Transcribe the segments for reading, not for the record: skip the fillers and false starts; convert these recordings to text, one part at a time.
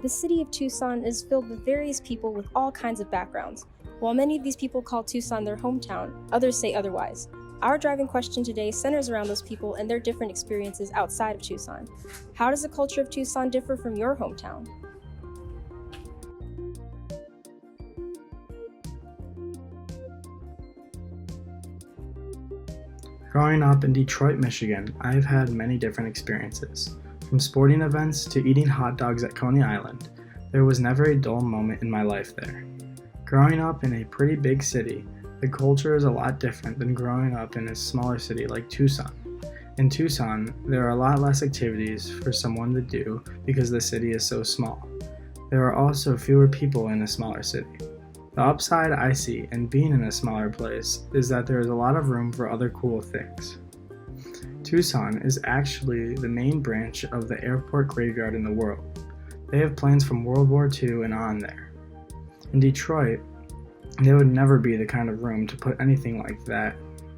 The city of Tucson is filled with various people with all kinds of backgrounds. While many of these people call Tucson their hometown, others say otherwise. Our driving question today centers around those people and their different experiences outside of Tucson. How does the culture of Tucson differ from your hometown? Growing up in Detroit, Michigan, I've had many different experiences. From sporting events to eating hot dogs at Coney Island, there was never a dull moment in my life there. Growing up in a pretty big city, the culture is a lot different than growing up in a smaller city like Tucson. In Tucson, there are a lot less activities for someone to do because the city is so small. There are also fewer people in a smaller city. The upside I see in being in a smaller place is that there is a lot of room for other cool things. Tucson is actually the main branch of the airport graveyard in the world. They have planes from World War II and on there. In Detroit, there would never be the kind of room to put anything like that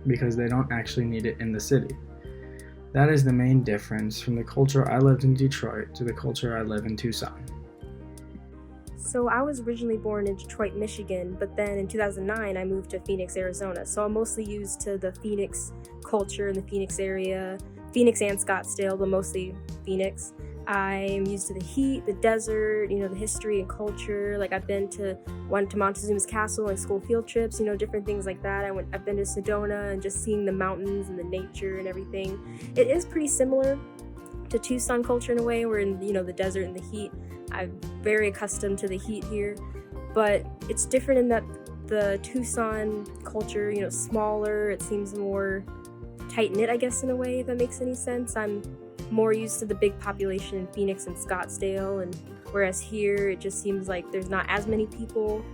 because they don't actually need it in the city. That is the main difference from the culture I lived in Detroit to the culture I live in Tucson. So I was originally born in Detroit, Michigan, but then in 2009 I moved to Phoenix, Arizona. So I'm mostly used to the Phoenix culture in the Phoenix area, Phoenix and Scottsdale, but mostly Phoenix. I'm used to the heat, the desert, the history and culture. Like went to Montezuma's Castle and school field trips, different things like that. I've been to Sedona and just seeing the mountains and the nature and everything. It is pretty similar to Tucson culture in a way. We're in, the desert and the heat. I'm very accustomed to the heat here, but it's different in that the Tucson culture, smaller. It seems more tight-knit, I guess, in a way, if that makes any sense. I'm more used to the big population in Phoenix and Scottsdale, and whereas here it just seems like there's not as many people,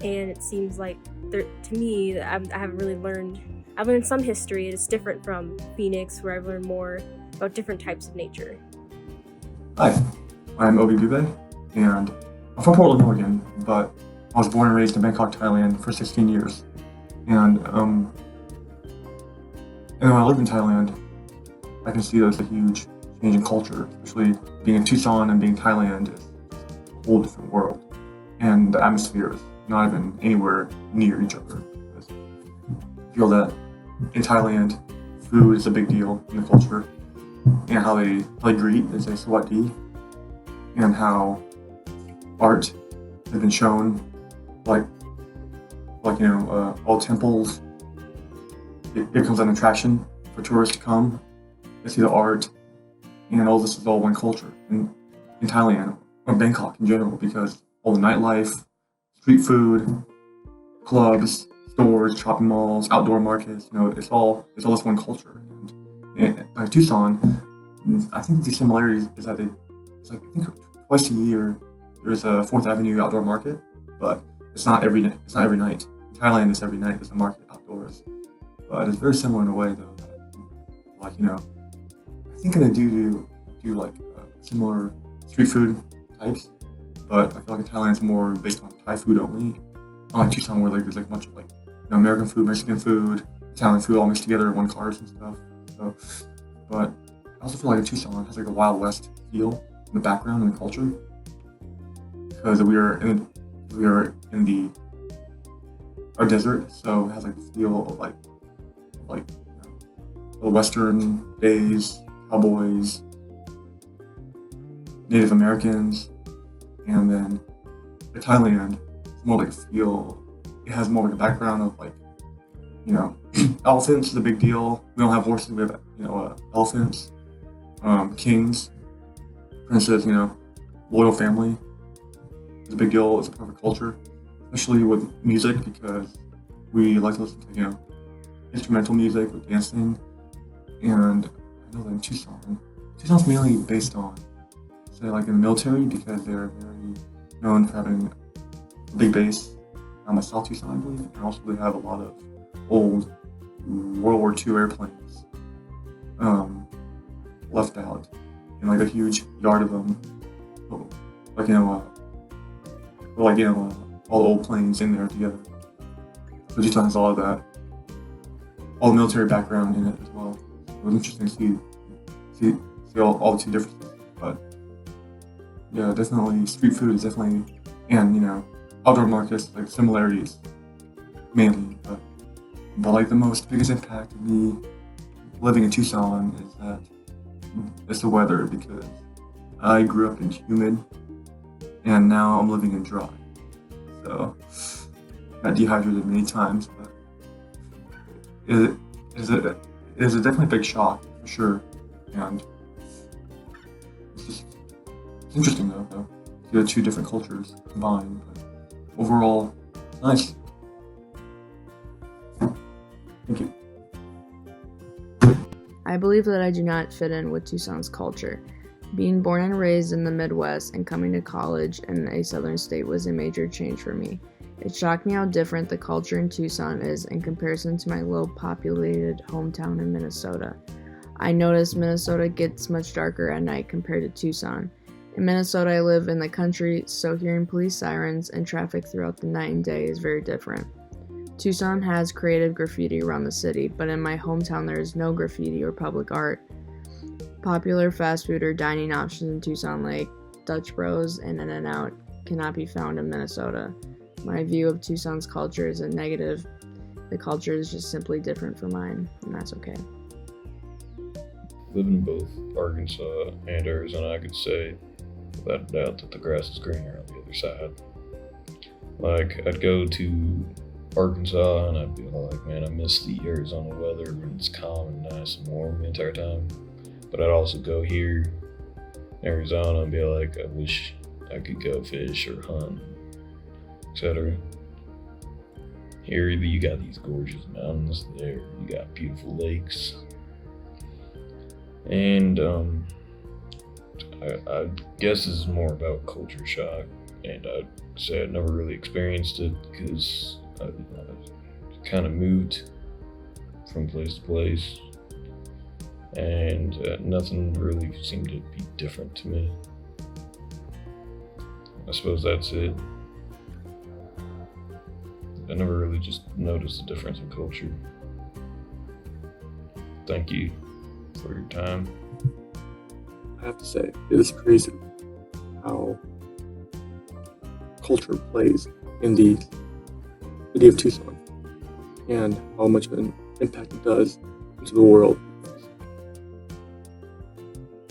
and it seems like to me I haven't really learned. I've learned some history, and it's different from Phoenix, where I've learned more about different types of nature. Hi, I'm Obi Dube, and I'm from Portland, Oregon, but I was born and raised in Bangkok, Thailand for 16 years. And when I lived in Thailand, I can see there's a huge change in culture, especially being in Tucson and being Thailand is a whole different world. And the atmosphere is not even anywhere near each other. I feel that in Thailand, food is a big deal in the culture, and how they greet is a sawatdee, and how art has been shown, all temples. It becomes an attraction for tourists to come to see the art, and all this is all one culture in Thailand or Bangkok in general, because all the nightlife, street food, clubs, stores, shopping malls, outdoor markets, it's all this one culture. And Tucson, I think the similarities is that I think twice a year there's a 4th Avenue outdoor market, but it's not every night. In Thailand, it's every night there's a market outdoors. But it's very similar in a way, though. I think they do similar street food types, but I feel like in Thailand it's more based on Thai food only. Unlike Tucson, where there's much of American food, Mexican food, Italian food all mixed together in one cars and stuff. So, but I also feel like Tucson has a Wild West feel in the background and the culture, because we are in our desert, so it has the feel of the Western days, cowboys, Native Americans, and then the Thailand, it's more a feel. It has more a background of elephants is a big deal. We don't have horses, we have elephants, kings, princes. Royal family is a big deal. It's a part of culture, especially with music, because we like to listen to instrumental music with dancing. And I know that in Tucson's mainly based on, say, in the military, because they're very known for having a big base on South Tucson, I believe, and also they have a lot of old World War II airplanes left out in a huge yard of them, all the old planes in there together. So Tucson has all of that, all the military background in it as well. It was interesting to see all the two differences. But Yeah, definitely. Street food is definitely, and outdoor markets like similarities mainly. But like the most biggest impact of me living in Tucson is that it's the weather because I grew up in humid and now I'm living in dry. So I got dehydrated many times, but it it is a definitely big shock for sure. And it's interesting though. You have two different cultures combined, but overall, nice. Thank you. I believe that I do not fit in with Tucson's culture. Being born and raised in the Midwest and coming to college in a southern state was a major change for me. It shocked me how different the culture in Tucson is in comparison to my low-populated hometown in Minnesota. I noticed Minnesota gets much darker at night compared to Tucson. In Minnesota, I live in the country, so hearing police sirens and traffic throughout the night and day is very different. Tucson has creative graffiti around the city, but in my hometown there is no graffiti or public art. Popular fast food or dining options in Tucson like Dutch Bros and In-N-Out cannot be found in Minnesota. My view of Tucson's culture is a negative. The culture is just simply different from mine, and that's okay. Living in both Arkansas and Arizona, I could say without a doubt that the grass is greener on the other side. Like, I'd go to Arkansas and I'd be like, man, I miss the Arizona weather when it's calm and nice and warm the entire time. But I'd also go here in Arizona and be like, I wish I could go fish or hunt, etc. Here, you got these gorgeous mountains. There, you got beautiful lakes, and I guess this is more about culture shock. And I'd say I've never really experienced it because I kind of moved from place to place, and nothing really seemed to be different to me. I suppose that's it. I never really just noticed the difference in culture. Thank you for your time. I have to say, it is crazy how culture plays in the city of Tucson and how much of an impact it does into the world.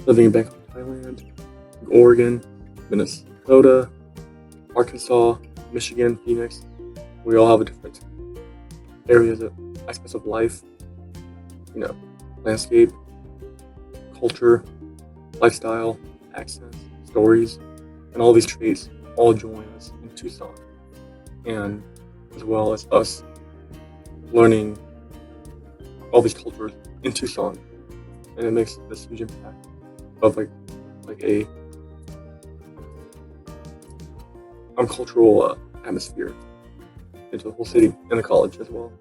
Living in Bangkok, Thailand, Oregon, Minnesota, Arkansas, Michigan, Phoenix, we all have a different areas of aspects of life, landscape, culture, lifestyle, accents, stories, and all these traits all join us in Tucson. And as well as us learning all these cultures in Tucson. And it makes this huge impact of like a cultural atmosphere into the whole city and the college as well.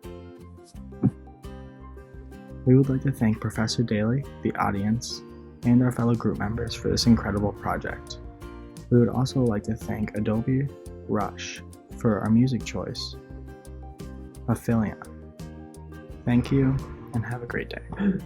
We would like to thank Professor Daly, the audience, and our fellow group members for this incredible project. We would also like to thank Adobe Rush for our music choice, Affilion. Thank you, and have a great day.